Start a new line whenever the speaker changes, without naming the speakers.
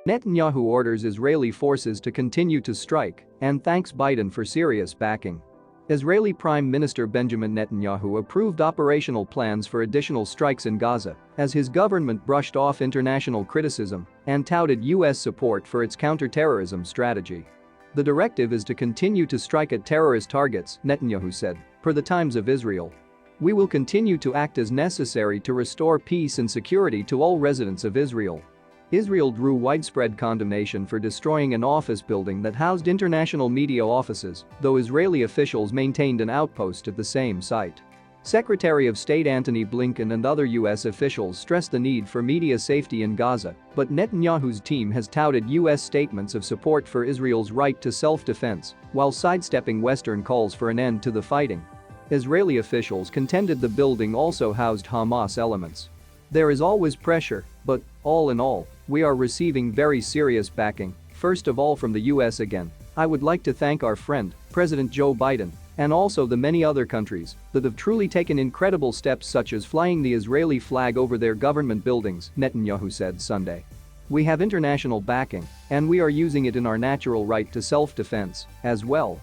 Netanyahu orders Israeli forces to continue to strike and thanks Biden for serious backing. Israeli Prime Minister Benjamin Netanyahu approved operational plans for additional strikes in Gaza as his government brushed off international criticism and touted U.S. support for its counterterrorism strategy. The directive is to continue to strike at terrorist targets, Netanyahu said, per the Times of Israel. We will continue to act as necessary to restore peace and security to all residents of Israel. Israel drew widespread condemnation for destroying an office building that housed international media offices, though Israeli officials maintained an outpost at the same site. Secretary of State Antony Blinken and other U.S. officials stressed the need for media safety in Gaza, but Netanyahu's team has touted U.S. statements of support for Israel's right to self-defense, while sidestepping Western calls for an end to the fighting. Israeli officials contended the building also housed Hamas elements. There is always pressure, but, all in all, we are receiving very serious backing, first of all from the US again. I would like to thank our friend, President Joe Biden, and also the many other countries that have truly taken incredible steps such as flying the Israeli flag over their government buildings, Netanyahu said Sunday. We have international backing, and we are using it in our natural right to self-defense, as well.